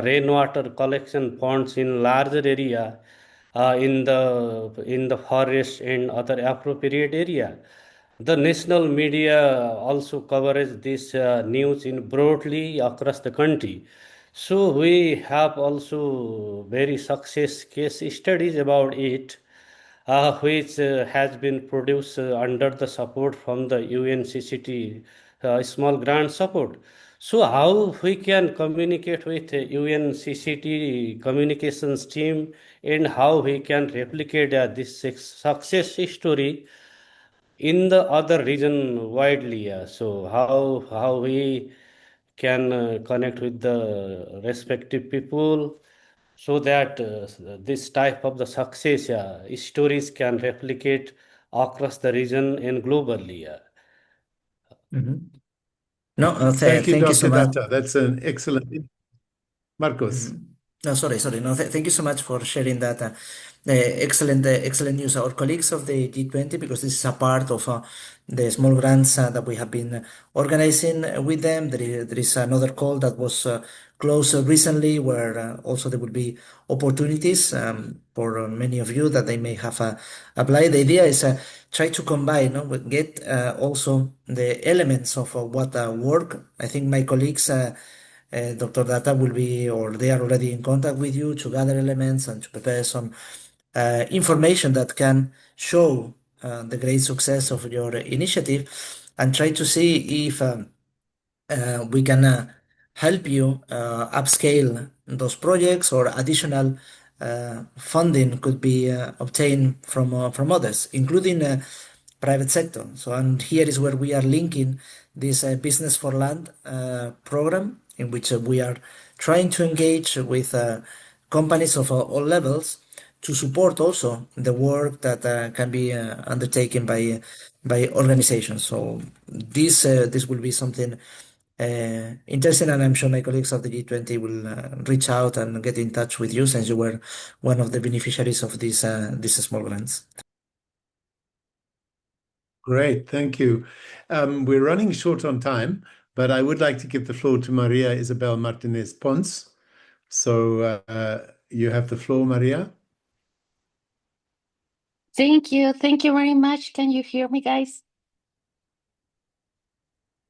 Speaker 8: rainwater collection ponds in larger area in the forest and other appropriate area. The national media also covers this news in broadly across the country. So we have also very success case studies about it, which has been produced under the support from the UNCCD small grant support. So how we can communicate with UNCCD communications team and how we can replicate this success story in the other region widely. So how we can connect with the respective people so that this type of the success stories can replicate across the region and globally.
Speaker 3: Mhm. No,
Speaker 1: Thank you,
Speaker 3: thank you so
Speaker 1: Dr.
Speaker 3: much.
Speaker 1: Datta. That's an excellent. Marcos.
Speaker 3: No, sorry. No, thank you so much for sharing that. Excellent news. Our colleagues of the G20, because this is a part of the small grants that we have been organizing with them. There is another call that was closed recently where also there will be opportunities for many of you that they may have applied. The idea is try to combine, no, get also the elements of what work. I think my colleagues Dr. Data will be, or they are already in contact with you to gather elements and to prepare some information that can show the great success of your initiative and try to see if we can help you upscale those projects or additional funding could be obtained from others, including private sector. So, and here is where we are linking this Business for Land program, in which we are trying to engage with companies of all levels to support also the work that can be undertaken by organizations. So this will be something interesting, and I'm sure my colleagues of the G20 will reach out and get in touch with you, since you were one of the beneficiaries of these small grants.
Speaker 1: Great, thank you. We're running short on time, but I would like to give the floor to Maria Isabel Martinez Pons. So you have the floor, Maria.
Speaker 9: Thank you. Thank you very much. Can you hear me, guys?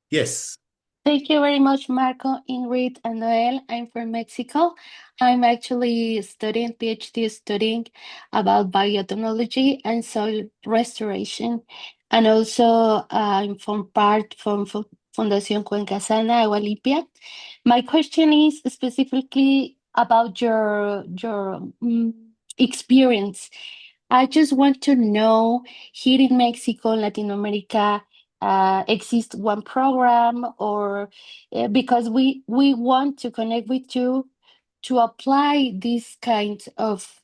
Speaker 1: Yes.
Speaker 9: Thank you very much, Marco, Ingrid, and Noel. I'm from Mexico. I'm actually studying, PhD studying about biotechnology and soil restoration. And also I'm from Fundación Cuenca Sana, Agua Limpia. My question is specifically about your experience. I just want to know, here in Mexico, Latin America, exists one program, or because we want to connect with you to apply these kinds of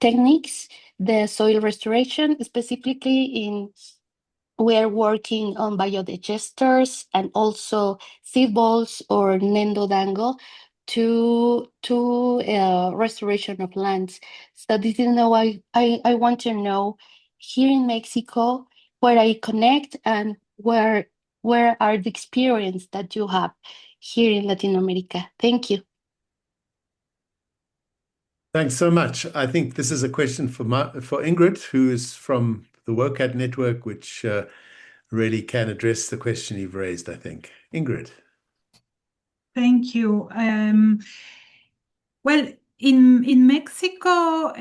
Speaker 9: techniques, the soil restoration, specifically in we're working on biodigesters and also seed balls or Nendo Dango to restoration of lands. So this is now I want to know, here in Mexico, where I connect and where are the experience that you have here in Latin America. Thank you.
Speaker 1: Thanks so much. I think this is a question for Ingrid, who is from the WOCAD network, which really can address the question you've raised, I think. Ingrid.
Speaker 4: Thank you. Well, in Mexico,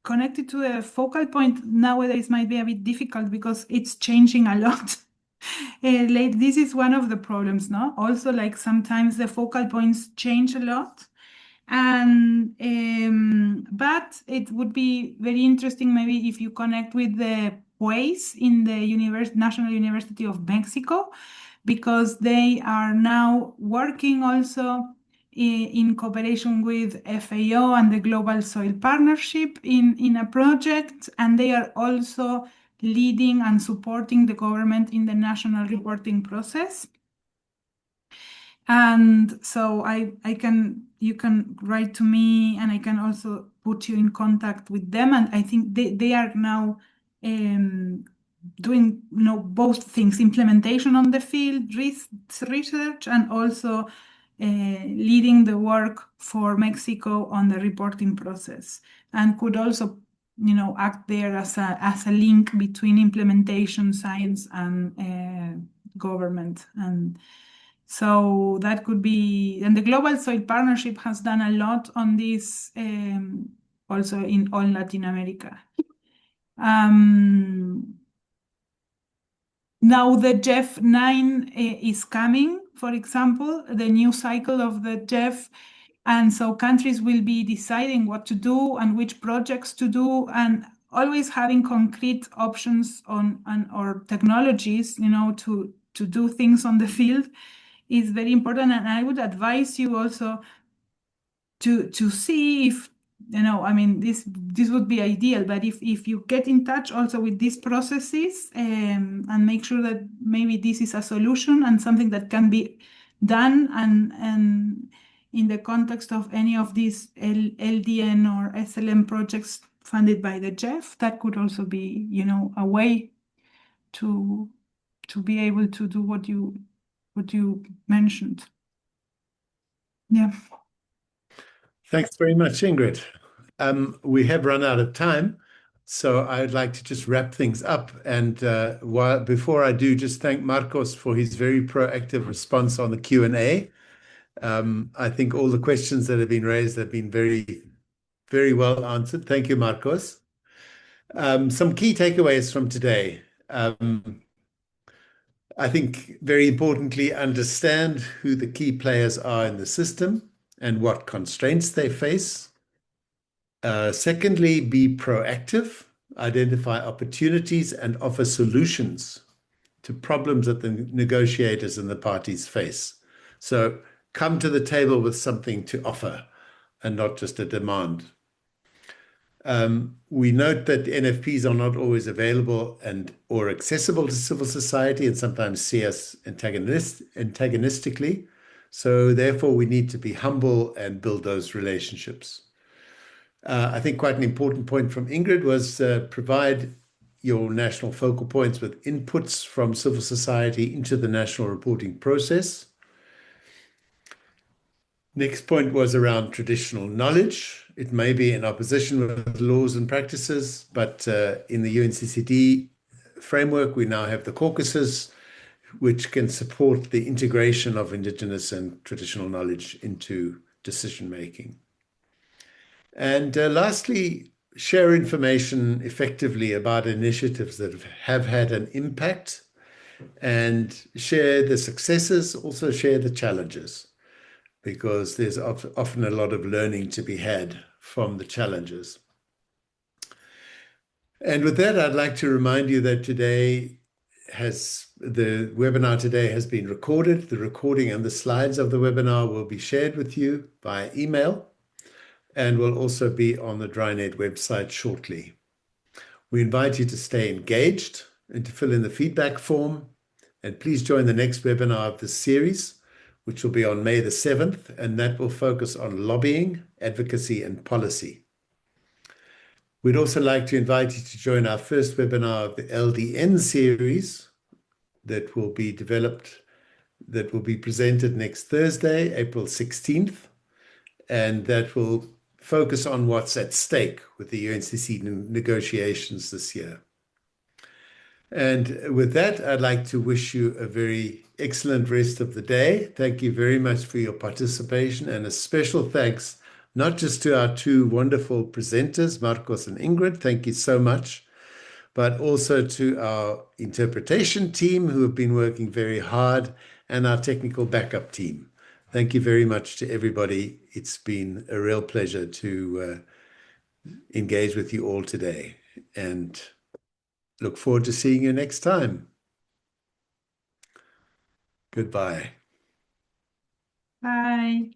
Speaker 4: connected to a focal point nowadays might be a bit difficult because it's changing a lot. Like, this is one of the problems, no? Also, like, sometimes the focal points change a lot. And but it would be very interesting maybe if you connect with the PUEs in the National University of Mexico, because they are now working also in cooperation with FAO and the Global Soil Partnership in a project, and they are also leading and supporting the government in the national reporting process. And so you can write to me, and I can also put you in contact with them. And I think they are now doing both things: implementation on the field, research, and also leading the work for Mexico on the reporting process, and could also act there as a link between implementation, science, and government. And so that could be, and the Global Soil Partnership has done a lot on this, also in all Latin America. Now the GEF 9 is coming, for example, the new cycle of the GEF. And so countries will be deciding what to do and which projects to do, and always having concrete options or technologies, to do things on the field is very important. And I would advise you also to see if, I mean, this would be ideal, but if you get in touch also with these processes, and make sure that maybe this is a solution and something that can be done, and in the context of any of these LDN or SLM projects funded by the GEF, that could also be, a way to be able to do what you mentioned. Yeah.
Speaker 1: Thanks very much, Ingrid. We have run out of time, so I'd like to just wrap things up. And before I do, just thank Marcos for his very proactive response on the Q&A. I think all the questions that have been raised have been very, very well answered. Thank you, Marcos. Some key takeaways from today. I think very importantly, understand who the key players are in the system and what constraints they face. Secondly, be proactive, identify opportunities and offer solutions to problems that the negotiators and the parties face. So come to the table with something to offer and not just a demand. We note that NFPs are not always available or accessible to civil society and sometimes see us antagonistically. So therefore, we need to be humble and build those relationships. I think quite an important point from Ingrid was provide your national focal points with inputs from civil society into the national reporting process. Next point was around traditional knowledge. It may be in opposition with laws and practices, but in the UNCCD framework, we now have the caucuses, which can support the integration of Indigenous and traditional knowledge into decision-making. And lastly, share information effectively about initiatives that have had an impact and share the successes, also share the challenges, because there's often a lot of learning to be had from the challenges. And with that, I'd like to remind you that the webinar today has been recorded. The recording and the slides of the webinar will be shared with you by email and will also be on the Drynet website shortly. We invite you to stay engaged and to fill in the feedback form. And please join the next webinar of this series, which will be on May the 7th, and that will focus on lobbying, advocacy, and policy. We'd also like to invite you to join our first webinar of the LDN series that will be presented next Thursday, April 16th, and that will focus on what's at stake with the UNCCD negotiations this year. And with that, I'd like to wish you a very excellent rest of the day. Thank you very much for your participation, and a special thanks not just to our two wonderful presenters, Marcos and Ingrid, thank you so much, but also to our interpretation team who have been working very hard, and our technical backup team. Thank you very much to everybody. It's been a real pleasure to engage with you all today, and look forward to seeing you next time. Goodbye.
Speaker 4: Bye.